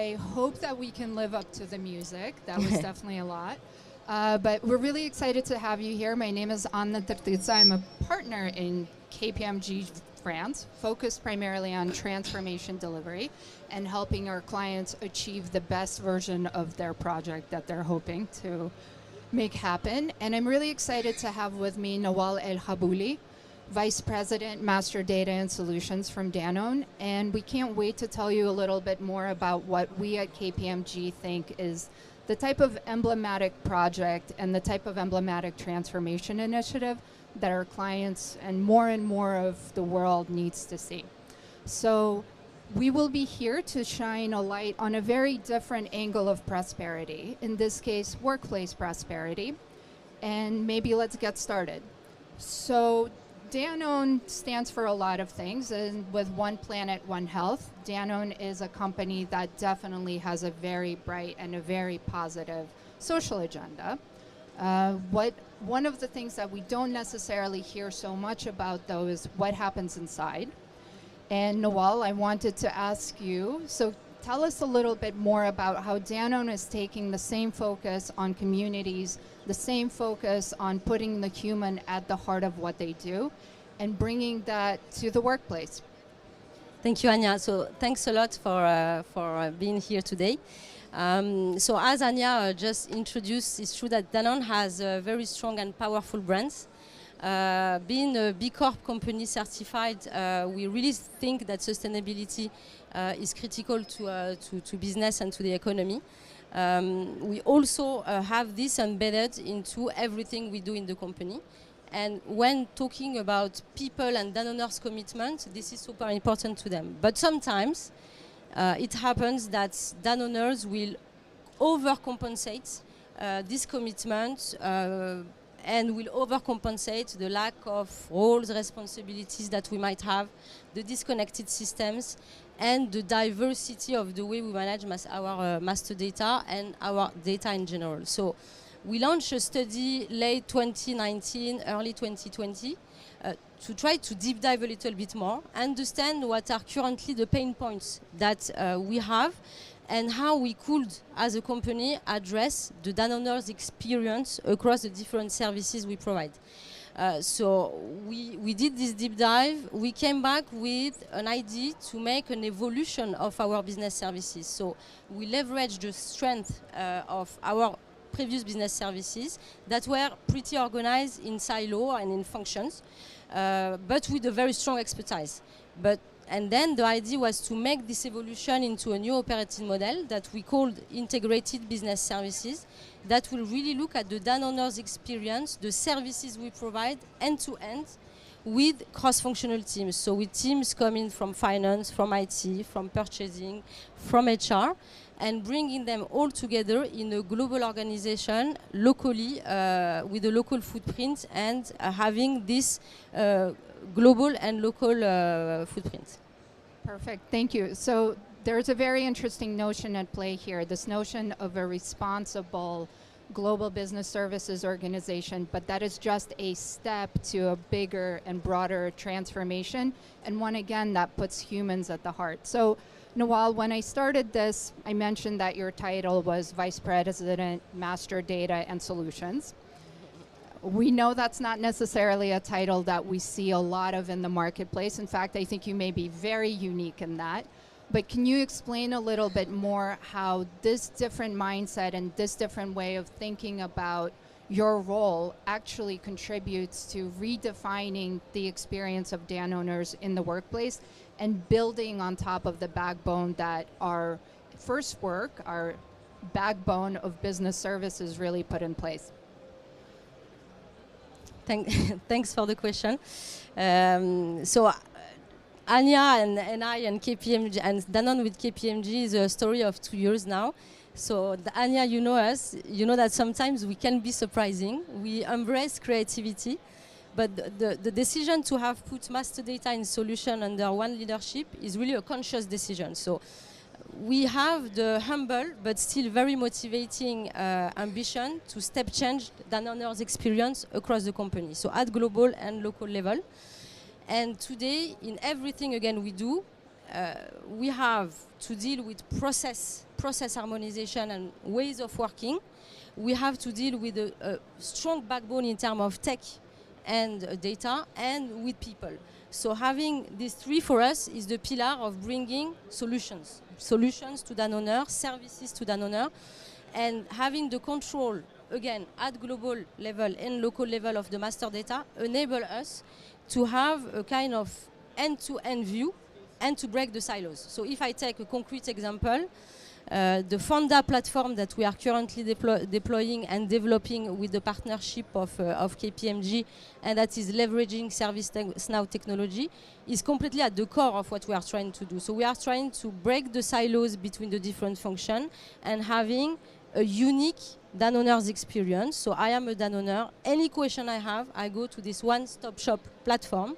I hope that we can live up to the music. That was definitely a lot. But we're really excited to have you here. My name is Anna Tertitsa. I'm a partner in KPMG France, focused primarily on transformation delivery and helping our clients achieve the best version of their project that they're hoping to make happen. And I'm really excited to have with me Nawal El Habouli, Vice President, Master Data and Solutions from Danone. And we can't wait to tell you a little bit more about what we at KPMG think is the type of emblematic project and the type of emblematic transformation initiative that our clients and more of the world needs to see. So we will be here to shine a light on a very different angle of prosperity, in this case, workplace prosperity. And maybe let's get started. So Danone stands for a lot of things, and with One Planet, One Health, Danone is a company that definitely has a very bright and a very positive social agenda. One of the things that we don't necessarily hear so much about, though, is what happens inside. And Nawal, I wanted to ask you, so tell us a little bit more about how Danone is taking the same focus on communities, the same focus on putting the human at the heart of what they do, and bringing that to the workplace. Thank you, Anya. So thanks a lot for being here today. So as Anya just introduced, it's true that Danone has very strong and powerful brands. Being a B Corp company certified, we really think that sustainability is critical to business and to the economy. We also have this embedded into everything we do in the company. And when talking about people and Danone's commitment, this is super important to them. But sometimes it happens that Danoners will overcompensate this commitment and will overcompensate the lack of roles, responsibilities that we might have, the disconnected systems, and the diversity of the way we manage our master data and our data in general. So we launched a study late 2019, early 2020, to try to deep dive a little bit more, understand what are currently the pain points that we have, and how we could, as a company, address the Danone's experience across the different services we provide. So we did this deep dive. We came back with an idea to make an evolution of our business services. So we leveraged the strength of our previous business services that were pretty organized in silo and in functions, but with a very strong expertise. And then the idea was to make this evolution into a new operating model that we called integrated business services that will really look at the Danone's experience, the services we provide end to end with cross-functional teams. So with teams coming from finance, from IT, from purchasing, from HR, and bringing them all together in a global organization locally with a local footprint and having this global and local footprint. Perfect, thank you. So there's a very interesting notion at play here, this notion of a responsible global business services organization, but that is just a step to a bigger and broader transformation, and one, again, that puts humans at the heart. So Nawal, when I started this, I mentioned that your title was Vice President, Master Data and Solutions. We know that's not necessarily a title that we see a lot of in the marketplace. In fact, I think you may be very unique in that. But can you explain a little bit more how this different mindset and this different way of thinking about your role actually contributes to redefining the experience of Danoners in the workplace and building on top of the backbone that our first work, our backbone of business services really put in place? Thanks for the question. So Anya and I and KPMG and Danone with KPMG is a story of 2 years now. So Anya, you know us, you know that sometimes we can be surprising. We embrace creativity, but the decision to have put master data and solution under one leadership is really a conscious decision. So we have the humble but still very motivating ambition to step change Danone's experience across the company, so at global and local level. And today, in everything again we do, we have to deal with process harmonization and ways of working. We have to deal with a strong backbone in terms of tech and data and with people. So having these three for us is the pillar of bringing solutions to Danone, services to Danone, and having the control, again, at global level and local level of the master data enable us to have a kind of end-to-end view and to break the silos. So if I take a concrete example, the Fonda platform that we are currently deploying and developing with the partnership of KPMG, and that is leveraging ServiceNow technology, is completely at the core of what we are trying to do. So we are trying to break the silos between the different functions and having a unique Danone's experience. So I am a Danone. Any question I have, I go to this one-stop shop platform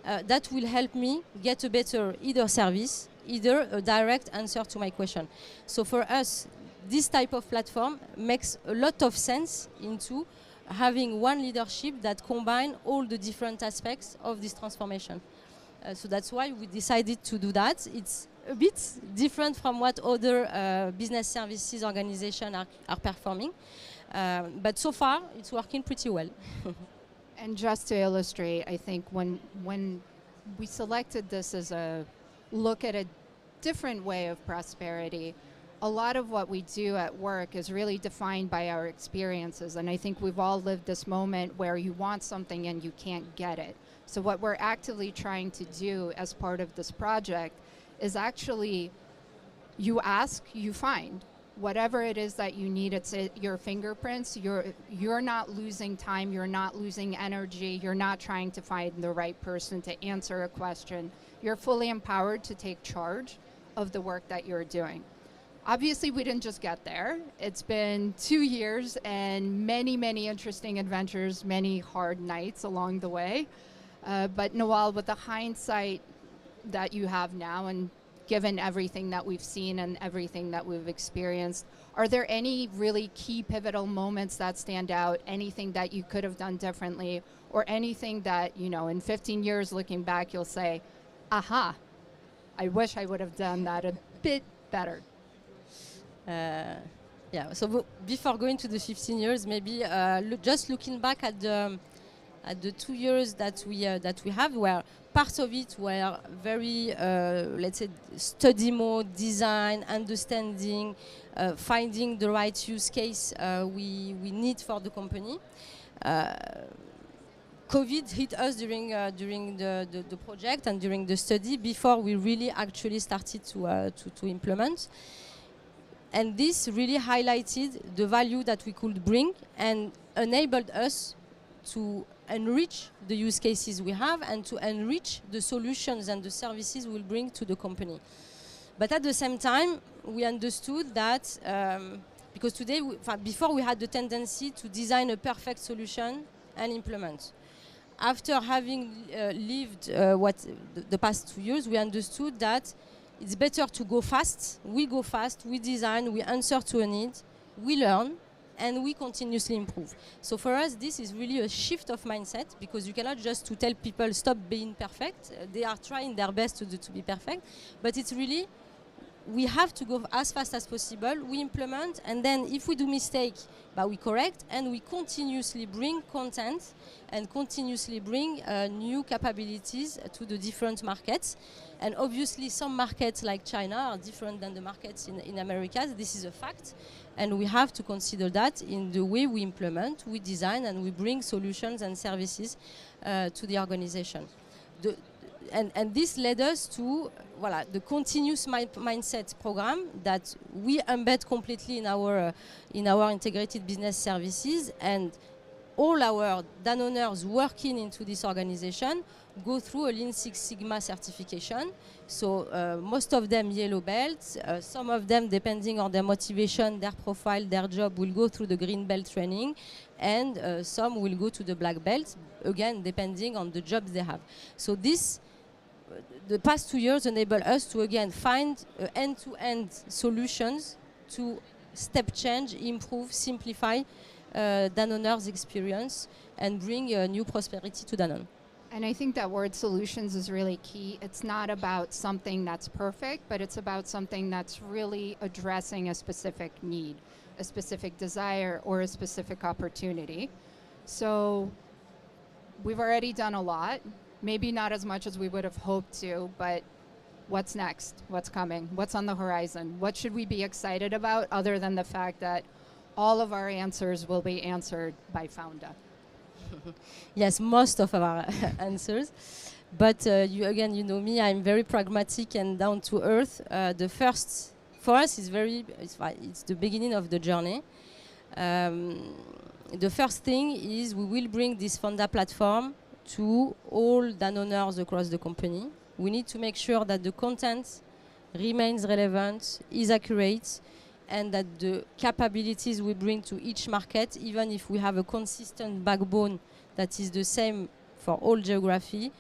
that will help me get a better either service, either a direct answer to my question. So for us, this type of platform makes a lot of sense into having one leadership that combine all the different aspects of this transformation. So that's why we decided to do that. It's a bit different from what other business services organizations are performing. But so far, it's working pretty well. And just to illustrate, I think when we selected this as a look at a different way of prosperity, a lot of what we do at work is really defined by our experiences. And I think we've all lived this moment where you want something and you can't get it. So what we're actively trying to do as part of this project is actually you ask, you find. Whatever it is that you need, it's your fingerprints. You're not losing time. You're not losing energy. You're not trying to find the right person to answer a question. You're fully empowered to take charge of the work that you're doing. Obviously, we didn't just get there. It's been 2 years and many, many interesting adventures, many hard nights along the way. But Noel, with the hindsight that you have now, and given everything that we've seen and everything that we've experienced, are there any really key pivotal moments that stand out, anything that you could have done differently, or anything that, you know, in 15 years looking back, you'll say, aha, I wish I would have done that a bit better? Yeah, so before going to the 15 years, maybe just looking back at the 2 years that we have, where part of it were very, let's say, study mode, design, understanding, finding the right use case we need for the company. COVID hit us during the project and during the study before we really actually started to implement. And this really highlighted the value that we could bring and enabled us to enrich the use cases we have and to enrich the solutions and the services we'll bring to the company. But at the same time, we understood that, because today, before we had the tendency to design a perfect solution and implement. After having lived the past 2 years, we understood that it's better to go fast. We go fast, we design, we answer to a need, we learn, and we continuously improve. So for us, this is really a shift of mindset, because you cannot just to tell people stop being perfect. They are trying their best to be perfect, but it's really, we have to go as fast as possible, we implement, and then if we do mistake, we correct, and we continuously bring content and continuously bring new capabilities to the different markets. And obviously some markets like China are different than the markets in America. This is a fact. And we have to consider that in the way we implement, we design, and we bring solutions and services to the organization. And this led us to the continuous mindset program that we embed completely in our integrated business services, and all our Danoners working into this organization go through a Lean Six Sigma certification. So most of them yellow belts, some of them, depending on their motivation, their profile, their job, will go through the green belt training, and some will go to the black belt, again, depending on the jobs they have. So the past 2 years enable us to again find end-to-end solutions to step change, improve, simplify Danone's experience, and bring new prosperity to Danone. And I think that word solutions is really key. It's not about something that's perfect, but it's about something that's really addressing a specific need, a specific desire, or a specific opportunity. So we've already done a lot, maybe not as much as we would have hoped to, but what's next? What's coming? What's on the horizon? What should we be excited about other than the fact that all of our answers will be answered by Founda? Yes, most of our answers. But you know me, I'm very pragmatic and down to earth. The first, for us, it's the beginning of the journey. The first thing is we will bring this Founda platform to all Danoneers across the company. We need to make sure that the content remains relevant, is accurate, and that the capabilities we bring to each market, even if we have a consistent backbone that is the same for all geography,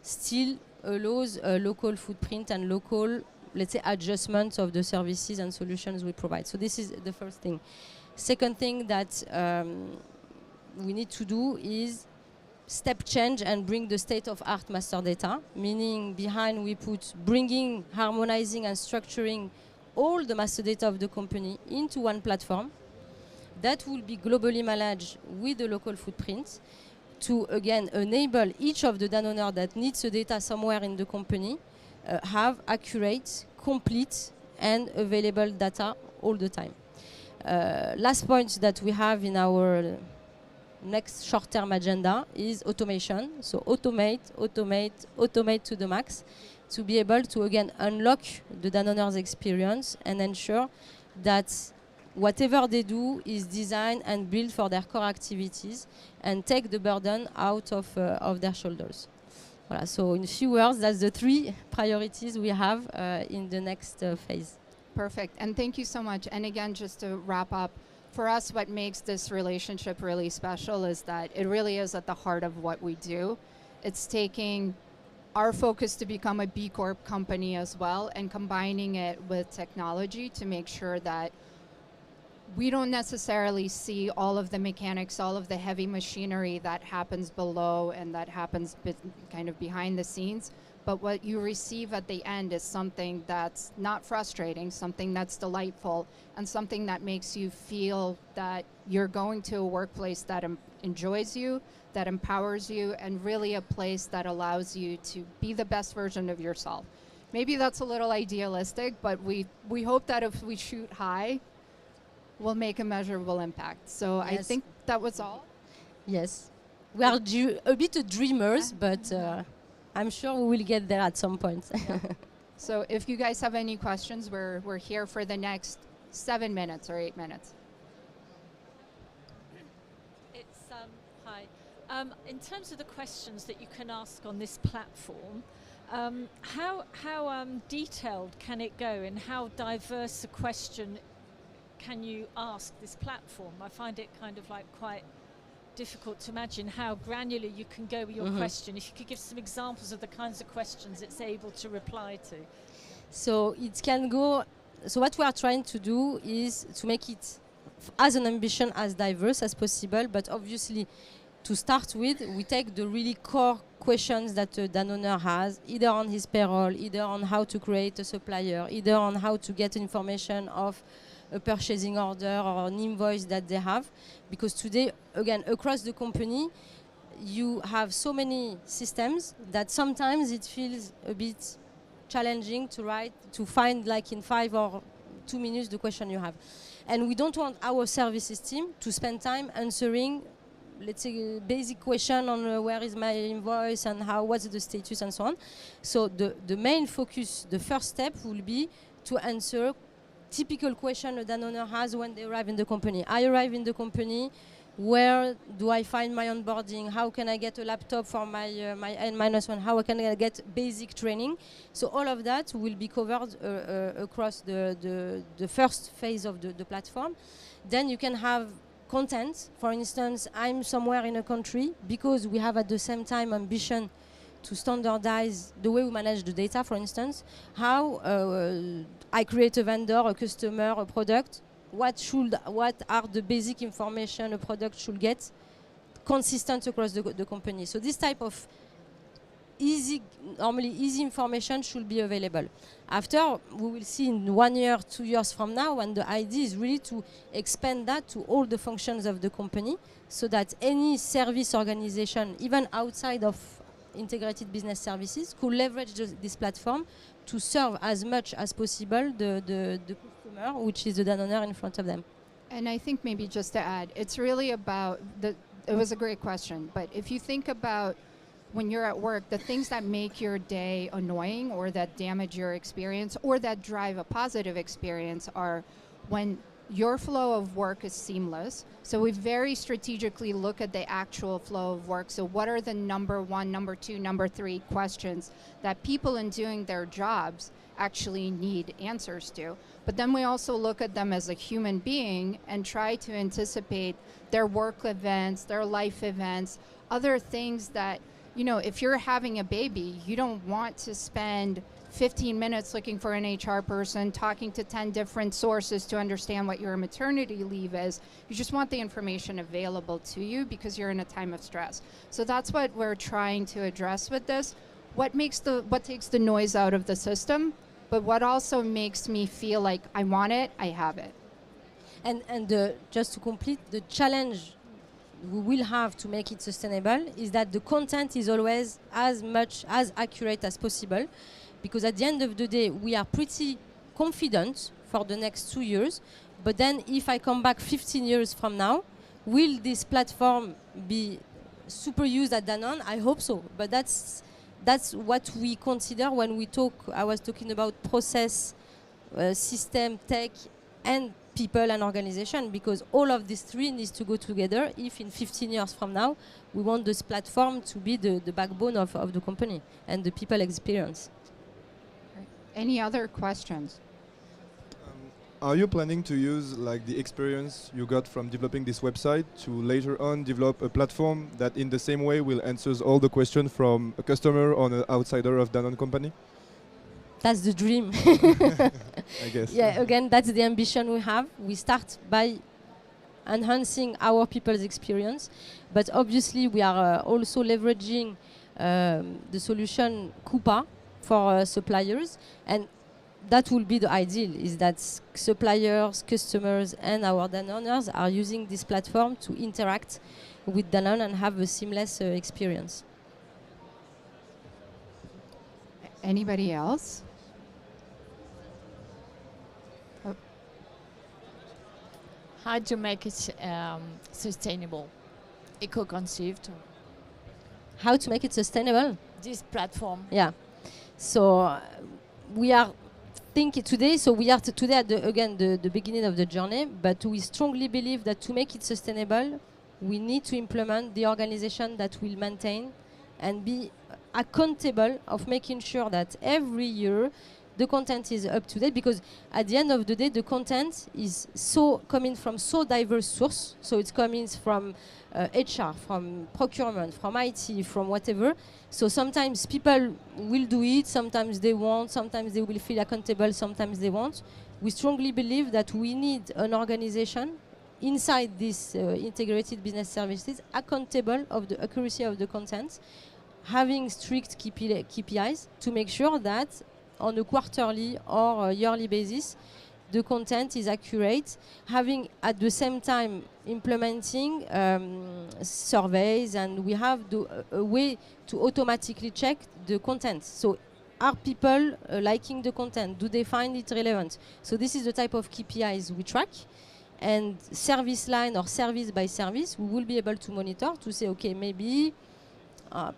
still allows a local footprint and local, let's say, adjustments of the services and solutions we provide. So this is the first thing. Second thing that we need to do is step change and bring the state-of-art master data, meaning behind we put bringing, harmonizing and structuring all the master data of the company into one platform that will be globally managed with the local footprint to, again, enable each of the Danoners that needs the data somewhere in the company have accurate, complete, and available data all the time. Last point that we have in our next short-term agenda is automation. So automate to the max to be able to, again, unlock the Danoneers experience and ensure that whatever they do is designed and built for their core activities and take the burden out of their shoulders. Voilà, so in a few words, that's the 3 priorities we have in the next phase. Perfect. And thank you so much. And again, just to wrap up, for us, what makes this relationship really special is that it really is at the heart of what we do. It's taking our focus to become a B Corp company as well and combining it with technology to make sure that we don't necessarily see all of the mechanics, all of the heavy machinery that happens below and that happens kind of behind the scenes. But what you receive at the end is something that's not frustrating, something that's delightful, and something that makes you feel that you're going to a workplace that enjoys you, that empowers you, and really a place that allows you to be the best version of yourself. Maybe that's a little idealistic, but we hope that if we shoot high, we'll make a measurable impact. So yes. I think that was all. Yes. We are a bit dreamers, but I'm sure we will get there at some point. Yeah. So if you guys have any questions, we're here for the next 7 minutes or 8 minutes. It's hi. In terms of the questions that you can ask on this platform, how detailed can it go, and how diverse a question can you ask this platform? I find it kind of like quite difficult to imagine how granular you can go with your question. If you could give some examples of the kinds of questions it's able to reply to. So it can go. So what we are trying to do is to make it as an ambition as diverse as possible, but obviously to start with, we take the really core questions that a Danoner has, either on his payroll, either on how to create a supplier, either on how to get information of a purchasing order or an invoice that they have. Because today, again, across the company, you have so many systems that sometimes it feels a bit challenging to find like in 5 or 2 minutes the question you have. And we don't want our services team to spend time answering, let's say, a basic question on where is my invoice and what's the status and so on. So the main focus, the first step will be to answer typical question a Danoner has when they arrive in the company. I arrive in the company, where do I find my onboarding? How can I get a laptop for my N-1? How can I get basic training? So all of that will be covered across the first phase of the platform. Then you can have content. For instance, I'm somewhere in a country, because we have at the same time ambition to standardize the way we manage the data, for instance, how I create a vendor, a customer, a product, what are the basic information a product should get consistent across the company. So this type of normally easy information should be available. After, we will see in 1 year, 2 years from now, and the idea is really to expand that to all the functions of the company, so that any service organization, even outside of integrated business services, could leverage this platform to serve as much as possible the customer, which is the Danone in front of them. And I think maybe just to add, it's really about it was a great question, but if you think about when you're at work, the things that make your day annoying or that damage your experience or that drive a positive experience are when your flow of work is seamless. So we very strategically look at the actual flow of work. So what are the number 1, number 2, number 3 questions that people in doing their jobs actually need answers to? But then we also look at them as a human being and try to anticipate their work events, their life events, other things that, you know, if you're having a baby, you don't want to spend 15 minutes looking for an HR person, talking to 10 different sources to understand what your maternity leave is. You just want the information available to you because you're in a time of stress. So that's what we're trying to address with this. What takes the noise out of the system, but what also makes me feel like I want it, I have it. And just to complete, the challenge we will have to make it sustainable is that the content is always as much as accurate as possible, because at the end of the day we are pretty confident for the next 2 years, but then if I come back 15 years from now, will this platform be super used at Danone? I hope so, but that's what we consider when we talk. I was talking about process, system, tech, and people and organization, because all of these three needs to go together if in 15 years from now we want this platform to be the backbone of the company and the people experience. Any other questions? Are you planning to use like the experience you got from developing this website to later on develop a platform that in the same way will answer all the questions from a customer or an outsider of Danone company? That's the dream. I guess. Yeah, again, that's the ambition we have. We start by enhancing our people's experience, but obviously we are also leveraging the solution Coupa for suppliers, and that will be the ideal, is that suppliers, customers, and our Danoners are using this platform to interact with Danone and have a seamless experience. Anybody else? How to make it sustainable, eco-conceived? How to make it sustainable? This platform. Yeah. So we are thinking today. So we are today at the beginning of the journey. But we strongly believe that to make it sustainable, we need to implement the organization that will maintain and be accountable of making sure that every year the content is up to date, because at the end of the day the content is so coming from so diverse source. So it's coming from HR, from procurement, from IT, from whatever. So sometimes people will do it, sometimes they won't, sometimes they will feel accountable, sometimes they won't. We strongly believe that we need an organization inside this integrated business services accountable of the accuracy of the content, having strict KPIs to make sure that on a quarterly or yearly basis the content is accurate, having at the same time implementing surveys, and we have a way to automatically check the content. So are people liking the content? Do they find it relevant? So this is the type of KPIs we track, and service line or service by service we will be able to monitor to say, okay, maybe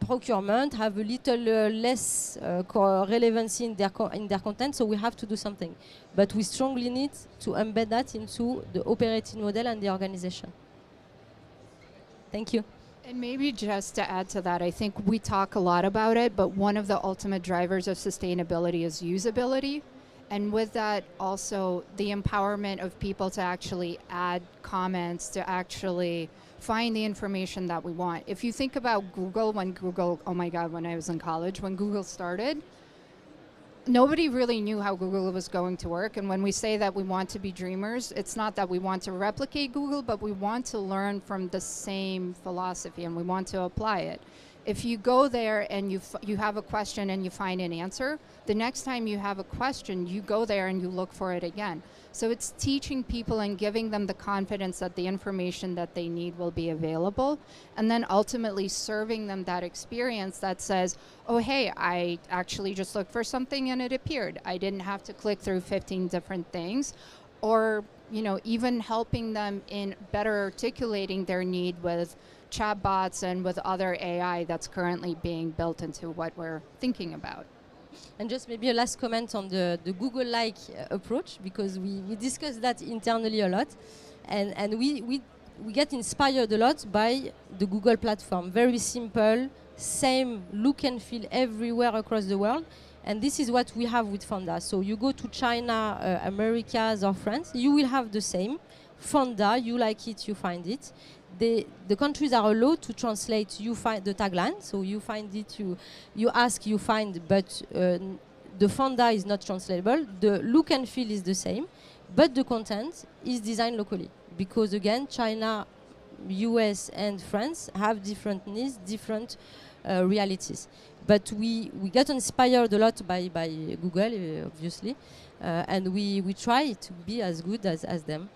procurement have a little less relevancy in their content, so we have to do something. But we strongly need to embed that into the operating model and the organization. Thank you. And maybe just to add to that, I think we talk a lot about it, but one of the ultimate drivers of sustainability is usability. And with that, also the empowerment of people to actually add comments, to actually find the information that we want. If you think about Google, oh my God, when I was in college, when Google started, nobody really knew how Google was going to work. And when we say that we want to be dreamers, it's not that we want to replicate Google, but we want to learn from the same philosophy and we want to apply it. If you go there and you have a question and you find an answer, the next time you have a question, you go there and you look for it again. So it's teaching people and giving them the confidence that the information that they need will be available, and then ultimately serving them that experience that says, oh, hey, I actually just looked for something and it appeared. I didn't have to click through 15 different things. Or, even helping them in better articulating their need with chatbots and with other AI that's currently being built into what we're thinking about. And just maybe a last comment on the Google-like approach, because we discussed that internally a lot, and we get inspired a lot by the Google platform. Very simple, same look and feel everywhere across the world. And this is what we have with Fonda. So you go to China, Americas, or France, you will have the same. Fonda, you like it, you find it. The countries are allowed to translate, you find the tagline, so you find it, you ask, you find, but the Fonda is not translatable. The look and feel is the same, but the content is designed locally. Because again, China, US, and France have different needs, different realities. But we got inspired a lot by Google, obviously, and we try to be as good as them.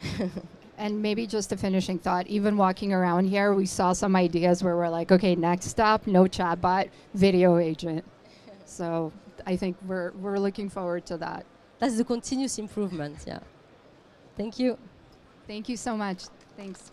And maybe just a finishing thought, even walking around here, we saw some ideas where we're like, okay, next stop, no chatbot, video agent. So I think we're looking forward to that. That's the continuous improvement, yeah. Thank you. Thank you so much. Thanks.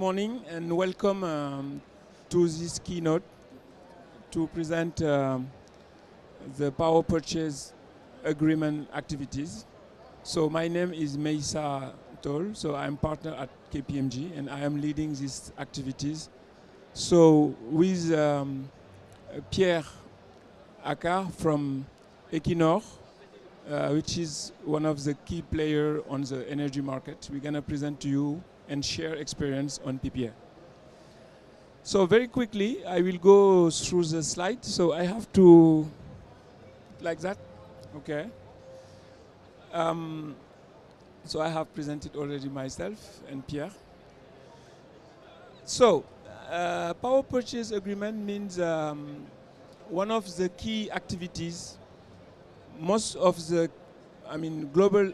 morning and welcome to this keynote to present the power purchase agreement activities. So my name is Meissa Toll, so I'm partner at KPMG and I am leading these activities. So with Pierre Accard from Equinor, which is one of the key players on the energy market, we're going to present to you and share experience on PPA. So very quickly, I will go through the slide. So I have to, like that, okay. So I have presented already myself and Pierre. So power purchase agreement means one of the key activities most of the, global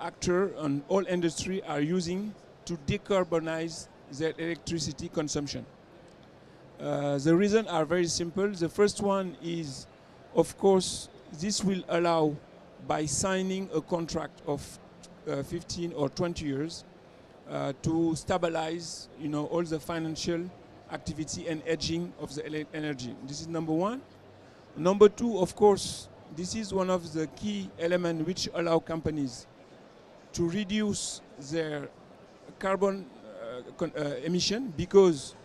actors on all industry are using to decarbonize their electricity consumption. The reasons are very simple. The first one is, of course, this will allow, by signing a contract of 15 or 20 years, to stabilize, all the financial activity and hedging of the energy. This is number one. Number two, of course, this is one of the key elements which allow companies to reduce their carbon emission, because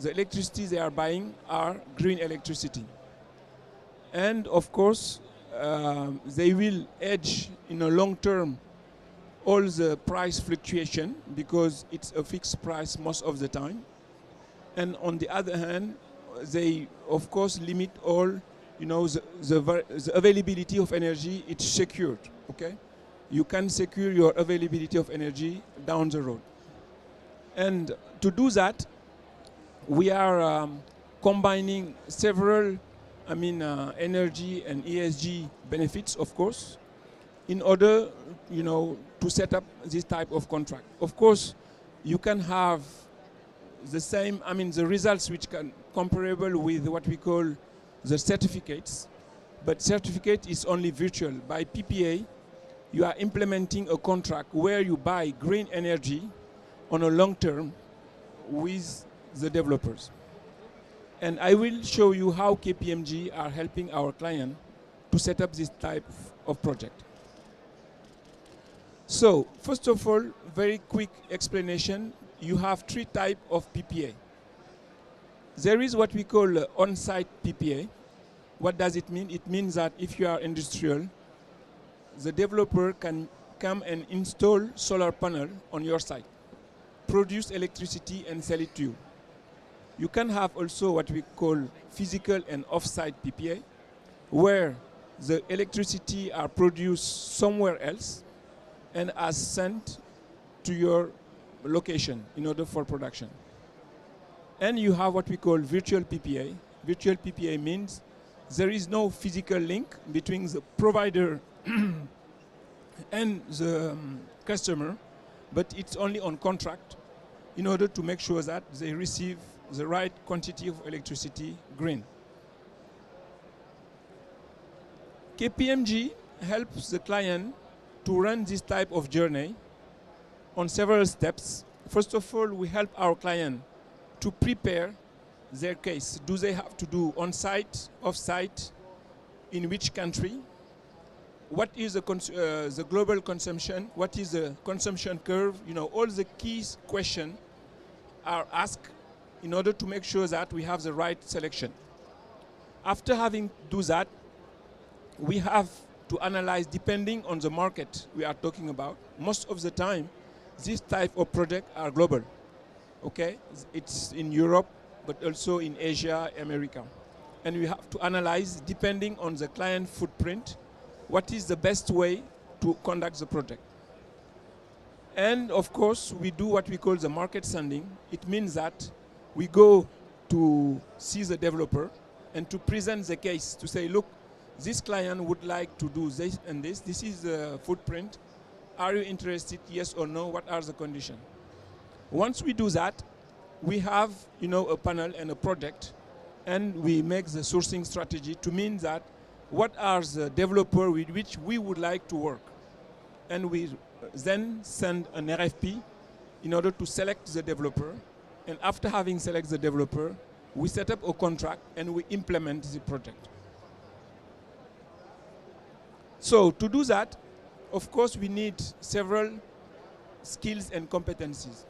the electricity they are buying are green electricity. And of course, they will hedge in a long term all the price fluctuation, because it's a fixed price most of the time. And on the other hand, they of course limit all, the availability of energy. It's secured, okay? You can secure your availability of energy down the road. And to do that, we are combining several, energy and ESG benefits, of course, in order, to set up this type of contract. Of course, you can have the same, the results which can comparable with what we call the certificates, but certificate is only virtual. By PPA, you are implementing a contract where you buy green energy on a long term with the developers. And I will show you how KPMG are helping our client to set up this type of project. So, first of all, very quick explanation. You have three types of PPA. There is what we call on-site PPA. What does it mean? It means that if you are industrial, the developer can come and install solar panel on your site, produce electricity and sell it to you. You can have also what we call physical and off-site PPA, where the electricity are produced somewhere else and are sent to your location in order for production. And you have what we call virtual PPA. Virtual PPA means there is no physical link between the provider and the customer, but it's only on contract in order to make sure that they receive the right quantity of electricity green. KPMG helps the client to run this type of journey on several steps. First of all, we help our client to prepare their case. Do they have to do on-site, off-site, in which country? What is the global consumption? What is the consumption curve? All the key questions are asked in order to make sure that we have the right selection. After having do that, we have to analyze, depending on the market we are talking about. Most of the time, this type of projects are global. Okay, it's in Europe, but also in Asia, America. And we have to analyze, depending on the client footprint, what is the best way to conduct the project. And of course, we do what we call the market sounding. It means that we go to see the developer and to present the case, to say, look, this client would like to do this and this. This is the footprint. Are you interested, yes or no? What are the conditions? Once we do that, we have, a panel and a project, and we make the sourcing strategy to mean that what are the developers with which we would like to work. And we then send an RFP in order to select the developer And after having selected the developer, we set up a contract and we implement the project. So to do that, of course, we need several skills and competencies.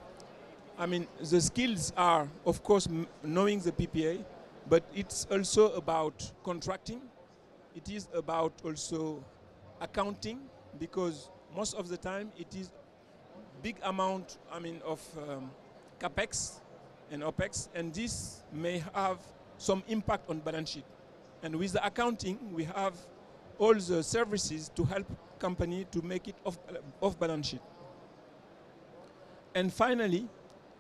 I mean, the skills are, of course, knowing the PPA, but it's also about contracting. It is about also accounting, because most of the time it is big amount, of capex and opex, and this may have some impact on balance sheet. And with the accounting, we have all the services to help company to make it off balance sheet. And finally,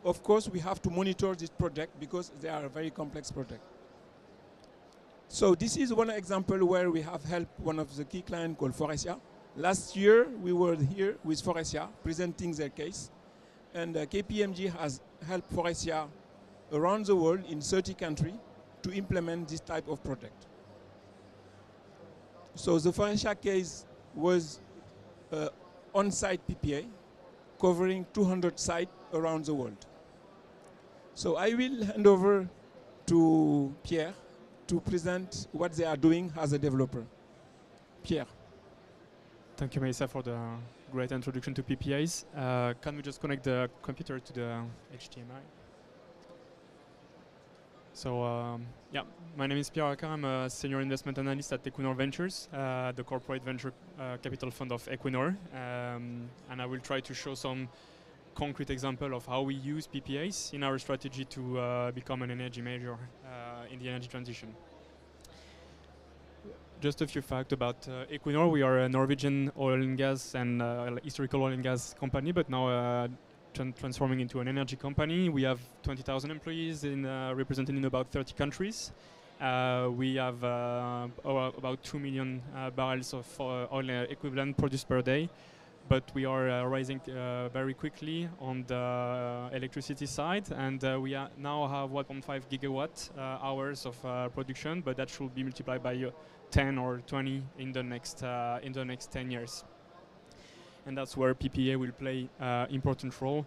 of course, we have to monitor this project because they are a very complex project. So this is one example where we have helped one of the key clients called Forestia. Last year, we were here with Forestia presenting their case. And KPMG has helped Forestia around the world in 30 countries to implement this type of project. So the Forestia case was on-site PPA covering 200 sites around the world. So I will hand over to Pierre to present what they are doing as a developer. Pierre. Thank you, Melissa, for the great introduction to PPAs. Can we just connect the computer to the HDMI? So, yeah, my name is Pierre Akar. I'm a senior investment analyst at Equinor Ventures, the corporate venture capital fund of Equinor. And I will try to show some concrete example of how we use PPAs in our strategy to become an energy major in the energy transition. Just a few facts about Equinor. We are a Norwegian oil and gas and historical oil and gas company, but now transforming into an energy company. We have 20,000 employees represented in about 30 countries. We have about 2 million barrels of oil equivalent produced per day, but we are rising very quickly on the electricity side, and we now have 1.5 gigawatt hours of production, but that should be multiplied by 10 or 20 in the next 10 years. And that's where PPA will play important role.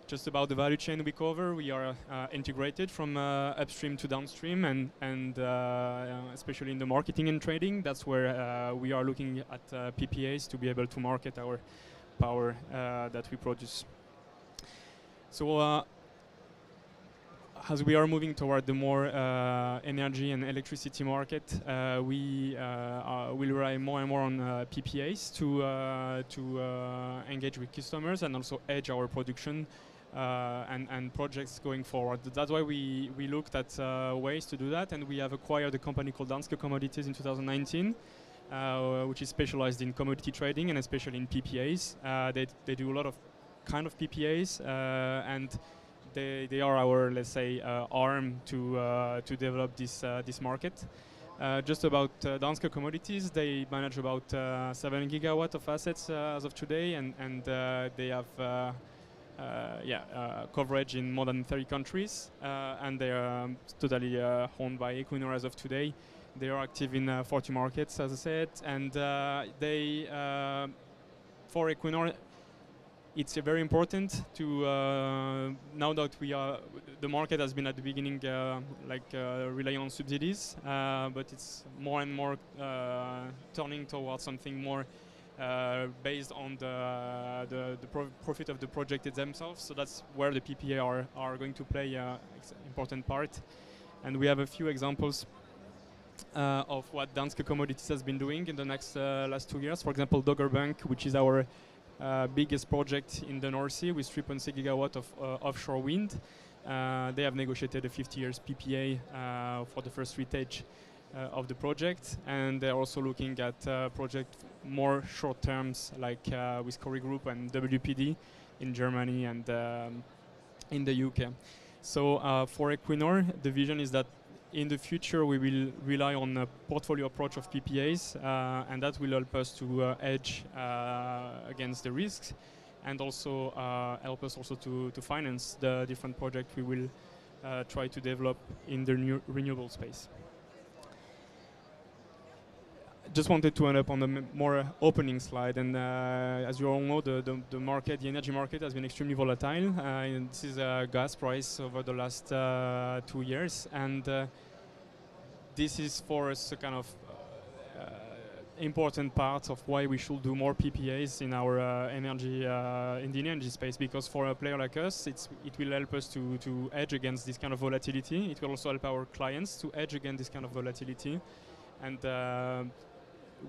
Just about the value chain we cover, we are integrated from upstream to downstream, and especially in the marketing and trading. That's where we are looking at PPAs to be able to market our power that we produce. So as we are moving toward the more energy and electricity market, we will rely more and more on PPAs to engage with customers and also hedge our production and projects going forward. That's why we looked at ways to do that, and we have acquired a company called Danske Commodities in 2019, which is specialized in commodity trading and especially in PPAs. They do a lot of kind of PPAs, and they are our, let's say, arm to develop this market. Just about Danske Commodities, they manage about 7 gigawatt of assets as of today, and they have coverage in more than 30 countries, and they are totally owned by Equinor as of today. They are active in 40 markets, as I said, and for Equinor, it's very important to now that the market has been at the beginning relying on subsidies, but it's more and more turning towards something more based on the profit of the project themselves. So that's where the PPA are going to play an important part. And we have a few examples of what Danske Commodities has been doing in the last 2 years. For example, Dogger Bank, which is our biggest project in the North Sea with 3.6 gigawatt of offshore wind. They have negotiated a 50 years PPA for the first 3 stage of the project, and they're also looking at project more short terms like with Corey Group and WPD in Germany and in the UK. So for Equinor, the vision is that in the future we will rely on a portfolio approach of PPAs, and that will help us to hedge against the risks, and also help us also to finance the different projects we will try to develop in the new renewable space. just wanted to end up on the more opening slide, and as you all know, the market, the energy market, has been extremely volatile. And this is gas price over the last 2 years, and this is for us a kind of important part of why we should do more PPAs in our energy in the energy space, because for a player like us, it will help us to hedge against this kind of volatility. It will also help our clients to hedge against this kind of volatility, and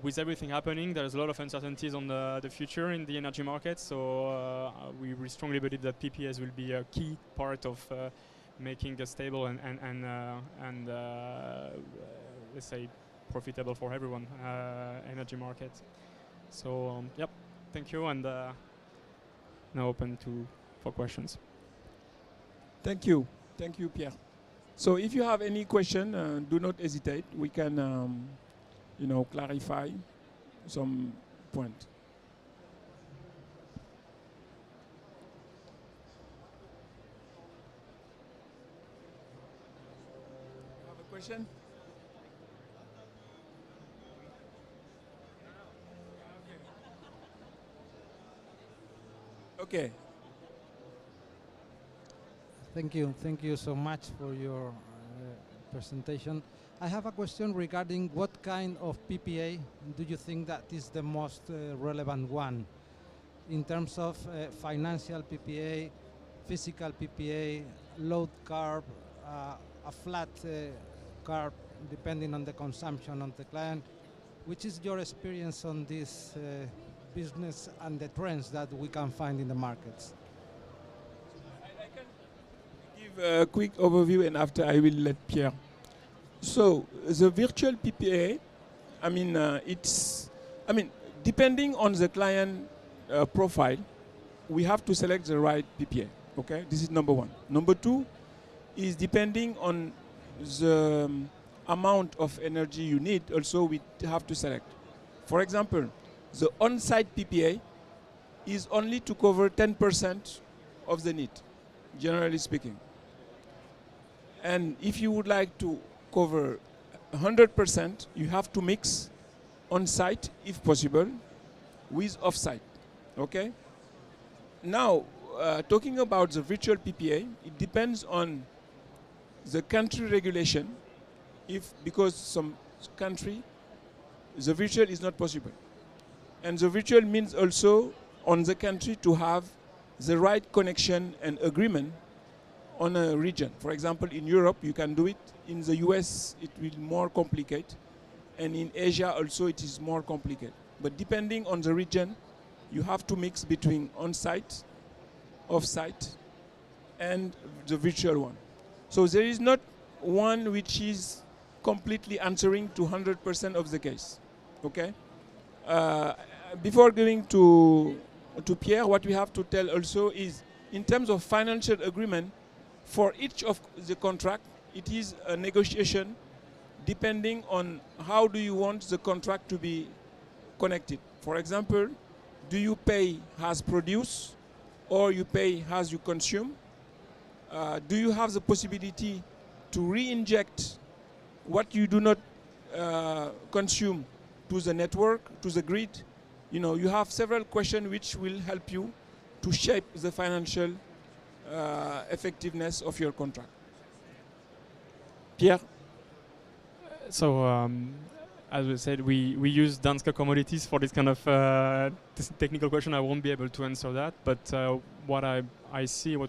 with everything happening, there's a lot of uncertainties on the future in the energy market. So we strongly believe that PPAs will be a key part of making a stable and let's say profitable for everyone energy market. So yep, thank you, and now open for questions. Thank you, Pierre. So if you have any question, do not hesitate. We can clarify some point. You have a question? Okay. Thank you so much for your presentation. I have a question regarding what kind of PPA do you think that is the most relevant one in terms of financial PPA, physical PPA, load curve, a flat curve depending on the consumption of the client. Which is your experience on this business and the trends that we can find in the markets? I can give a quick overview, and after I will let Pierre. So the virtual PPA, depending on the client profile, we have to select the right PPA. Okay, this is number one. Number two is depending on the amount of energy you need. Also, we have to select. For example, the on-site PPA is only to cover 10% of the need, generally speaking. And if you would like to cover 100%, you have to mix on-site, if possible, with off-site. Okay? Now, talking about the virtual PPA, it depends on the country regulation. Because some country, the virtual is not possible. And the virtual means also on the country to have the right connection and agreement on a region. For example, in Europe, you can do it. In the US, it will be more complicated. And in Asia also, it is more complicated. But depending on the region, you have to mix between on-site, off-site, and the virtual one. So there is not one which is completely answering to 100% of the case. Okay? Before going to Pierre, what we have to tell also is, in terms of financial agreement, for each of the contract, it is a negotiation depending on how do you want the contract to be connected. For example, do you pay as produce or you pay as you consume? Do you have the possibility to re-inject what you do not consume to the network, to the grid? You have several questions which will help you to shape the financial effectiveness of your contract. Pierre? So, as we said, we use Danske Commodities for this kind of this technical question. I won't be able to answer that, but what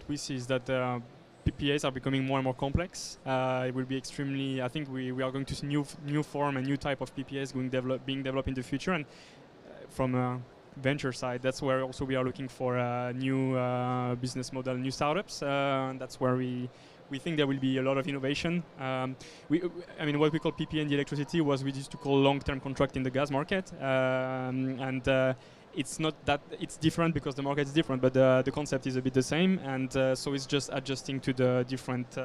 we see is that PPAs are becoming more and more complex. It will be extremely, I think we are going to see new form and new type of PPAs being developed in the future. And from a venture side, that's where also we are looking for new business model, new startups. And that's where we think there will be a lot of innovation. What we call PPA in the electricity was we used to call long-term contract in the gas market. It's not that, it's different because the market is different, but the concept is a bit the same, and so it's just adjusting to the different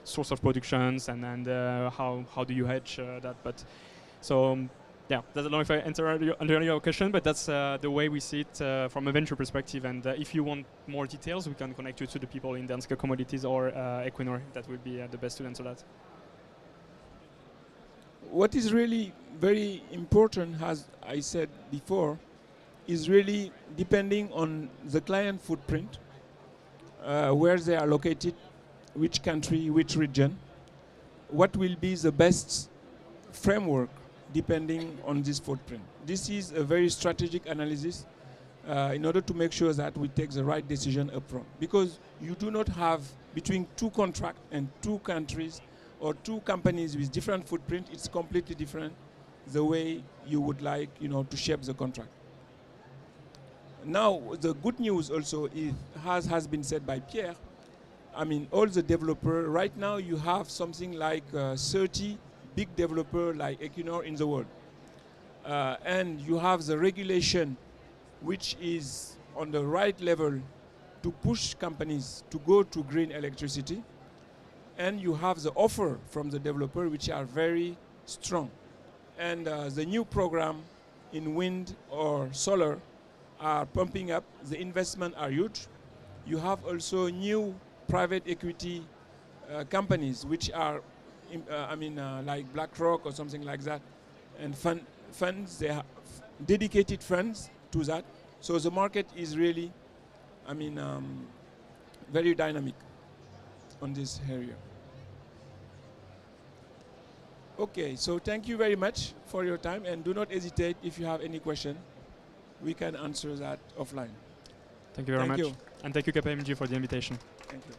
source of productions and how do you hedge that. But so yeah, I don't know if I answered your question, but that's the way we see it from a venture perspective. And if you want more details, we can connect you to the people in Danske Commodities or Equinor. That would be the best to answer that. what is really very important, as I said before, is really depending on the client footprint, where they are located, which country, which region, what will be the best framework depending on this footprint. This is a very strategic analysis in order to make sure that we take the right decision upfront. Because you do not have between two contracts and two countries or two companies with different footprint, it's completely different the way you would like, to shape the contract. Now, the good news also is, as has been said by Pierre, I mean, all the developers, right now you have something like 30 big developers like Equinor in the world. And you have the regulation which is on the right level to push companies to go to green electricity. And you have the offer from the developer which are very strong. And the new program in wind or solar are pumping up. The investment are huge. You have also new private equity companies which are, like BlackRock or something like that, and funds. They have dedicated funds to that. So the market is really, very dynamic on this area. Okay, so thank you very much for your time, and do not hesitate if you have any question. We can answer that offline. Thank you very much. You. And thank you KPMG for the invitation. Thank you.